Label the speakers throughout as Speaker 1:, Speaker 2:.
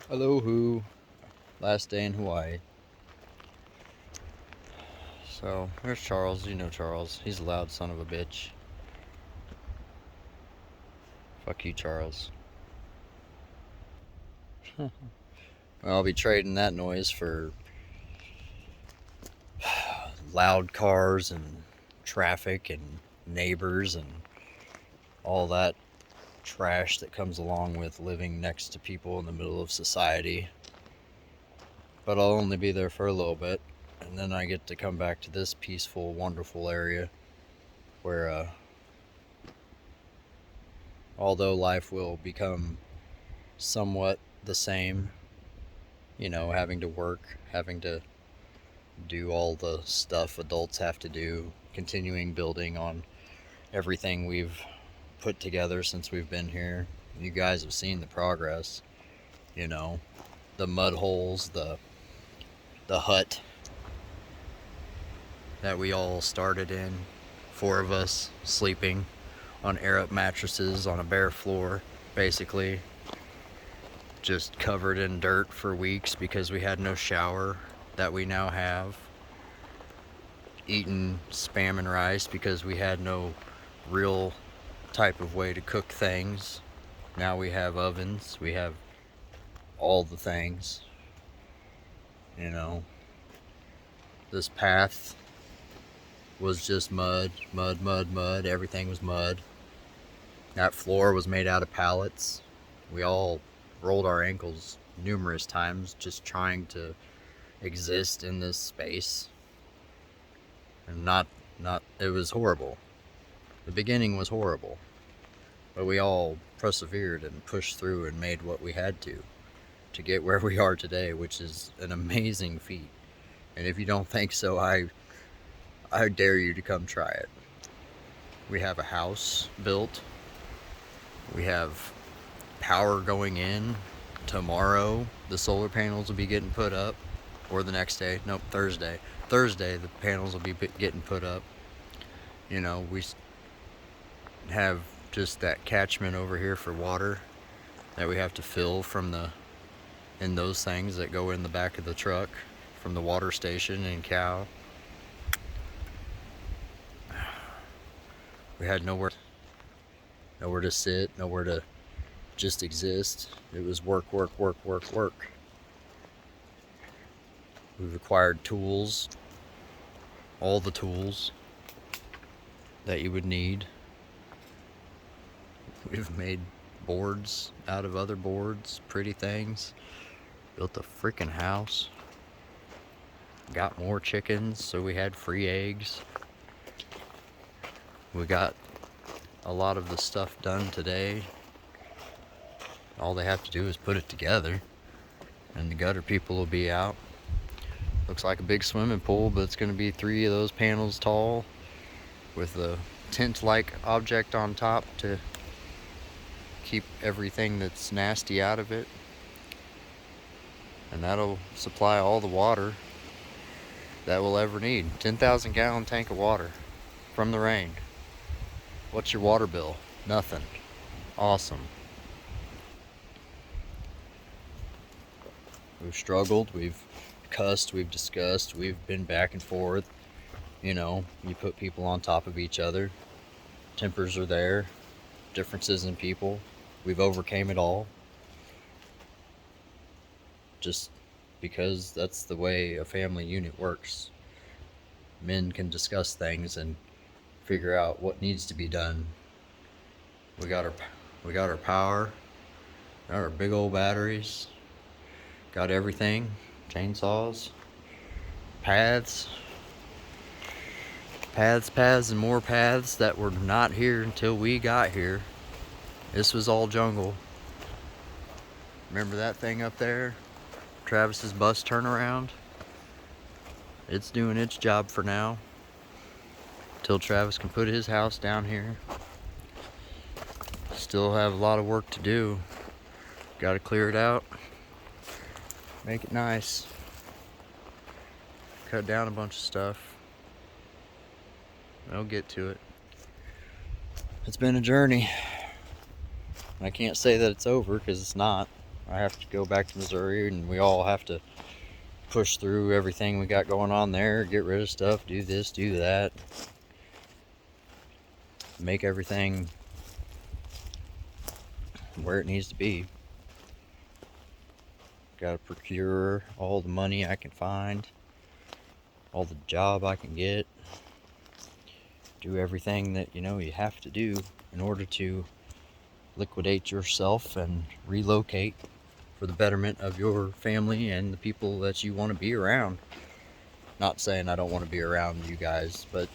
Speaker 1: Aloha. Last day in Hawaii. So, there's Charles. You know Charles. He's a loud son of a bitch. Fuck you, Charles. Well, I'll be trading that noise for loud cars and traffic and neighbors and all that trash that comes along with living next to people in the middle of society. But I'll only be there for a little bit, and then I get to come back to this peaceful, wonderful area where, although life will become somewhat the same, having to work, having to do all the stuff adults have to do, continuing building on everything we've put together since we've been here. You guys have seen the progress, you know, the mud holes, the hut that we all started in, four of us sleeping on air-up mattresses on a bare floor, basically just covered in dirt for weeks because we had no shower that we now have, eating spam and rice because we had no real type of way to cook things. Now we have ovens, we have all the things, you know. This path was just mud, mud, mud, mud. Everything was mud. That floor was made out of pallets. We all rolled our ankles numerous times just trying to exist in this space. And not it was horrible. The beginning was horrible. But we all persevered and pushed through and made what we had to get where we are today, which is an amazing feat. And if you don't think so, I dare you to come try it. We have a house built. We have power going in. Tomorrow, the solar panels will be getting put up. Or the next day. Nope, Thursday. Thursday, the panels will be getting put up. We have just that catchment over here for water that we have to fill in those things that go in the back of the truck from the water station in Cal. We had nowhere to sit, nowhere to just exist. It was work, work, work, work, work. We've acquired tools, all the tools that you would need. We've made boards out of other boards, pretty things. Built a freaking house. Got more chickens, so we had free eggs. We got a lot of the stuff done today. All they have to do is put it together, and the gutter people will be out. Looks like a big swimming pool, but it's going to be 3 of those panels tall with a tent-like object on top to keep everything that's nasty out of it. And that'll supply all the water that we'll ever need. 10,000 gallon tank of water from the rain. What's your water bill? Nothing. Awesome. We've struggled, we've cussed, we've discussed, we've been back and forth. You put people on top of each other. Tempers are there, differences in people. We've overcame it all. Just because that's the way a family unit works. Men can discuss things and figure out what needs to be done. We got our power, got our big old batteries, got everything, chainsaws, paths, and more paths that were not here until we got here. This was all jungle. Remember that thing up there? Travis's bus turnaround? It's doing its job for now. Till Travis can put his house down here. Still have a lot of work to do. Gotta clear it out. Make it nice. Cut down a bunch of stuff. I'll get to it. It's been a journey. I can't say that it's over because it's not. I have to go back to Missouri, and we all have to push through everything we got going on there, get rid of stuff, do this, do that, make everything where it needs to be. Gotta procure all the money I can find, all the job I can get, do everything that you have to do in order to liquidate yourself and relocate for the betterment of your family and the people that you want to be around. Not saying I don't want to be around you guys, but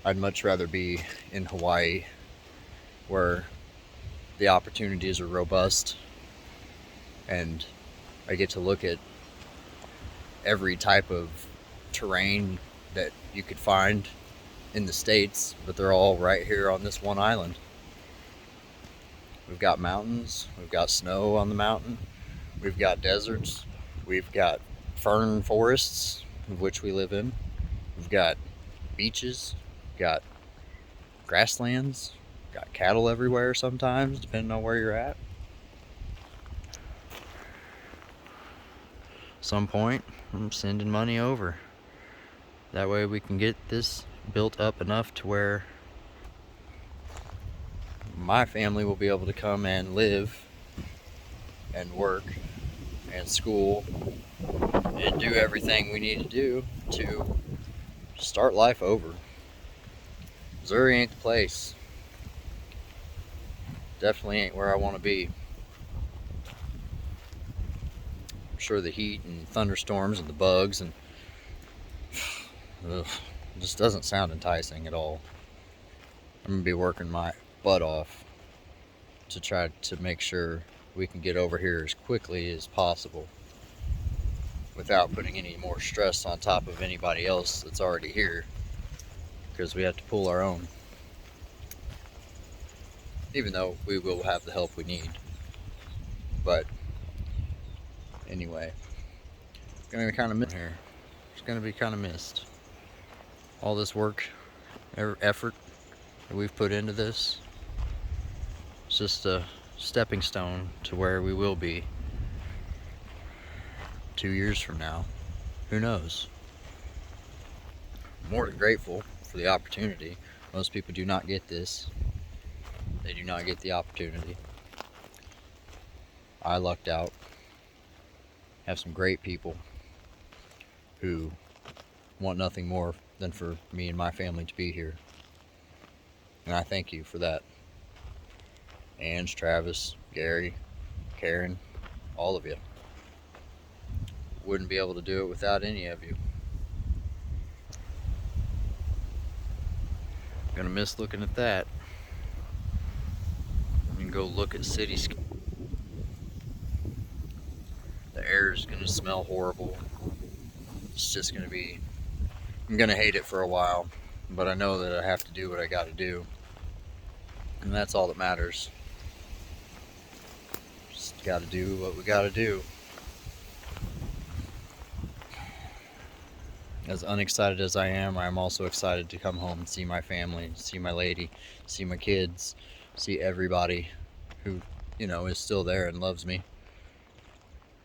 Speaker 1: I'd much rather be in Hawaii, where the opportunities are robust and I get to look at every type of terrain that you could find in the States, but they're all right here on this one island. We've got mountains, we've got snow on the mountain, we've got deserts, we've got fern forests, of which we live in, we've got beaches, we've got grasslands, we've got cattle everywhere sometimes, depending on where you're at. Some point, I'm sending money over. That way we can get this built up enough to where my family will be able to come and live and work and school and do everything we need to do to start life over. Missouri ain't the place. Definitely ain't where I want to be. I'm sure the heat and thunderstorms and the bugs and ugh, just doesn't sound enticing at all. I'm gonna be working my butt off to try to make sure we can get over here as quickly as possible without putting any more stress on top of anybody else that's already here, because we have to pull our own, even though we will have the help we need. But anyway, it's gonna be kind of missed here. It's gonna be kind of missed. All this work, effort that we've put into this, it's just a stepping stone to where we will be 2 years from now. Who knows? I'm more than grateful for the opportunity. Most people do not get this. They do not get the opportunity. I lucked out. Have some great people who want nothing more than for me and my family to be here. And I thank you for that. Ange, Travis, Gary, Karen, all of you. Wouldn't be able to do it without any of you. Gonna miss looking at that. You can go look at cityscape. The air is gonna smell horrible. It's just gonna be, I'm gonna hate it for a while, but I know that I have to do what I gotta do. And that's all that matters. Just gotta do what we gotta do. As unexcited as I am also excited to come home and see my family, see my lady, see my kids, see everybody who, is still there and loves me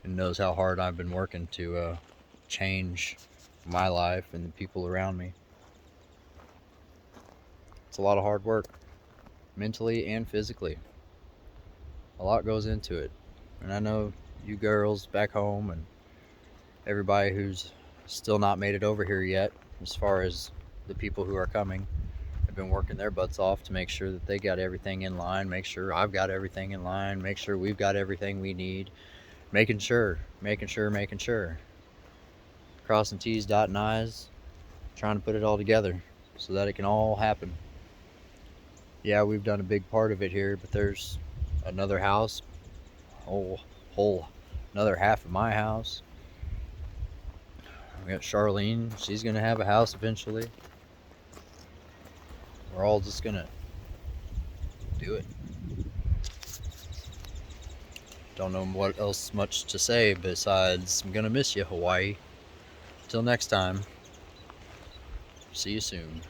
Speaker 1: and knows how hard I've been working to change my life and the people around me. It's a lot of hard work, mentally and physically. A lot goes into it. And I know you girls back home and everybody who's still not made it over here yet, as far as the people who are coming, have been working their butts off to make sure that they got everything in line, make sure I've got everything in line, make sure we've got everything we need, making sure, crossing T's, dotting I's, trying to put it all together so that it can all happen. Yeah, we've done a big part of it here, but there's another house, another half of my house. We got Charlene, she's gonna have a house eventually. We're all just gonna do it. Don't know what else much to say besides I'm gonna miss you, Hawaii. Till next time, see you soon.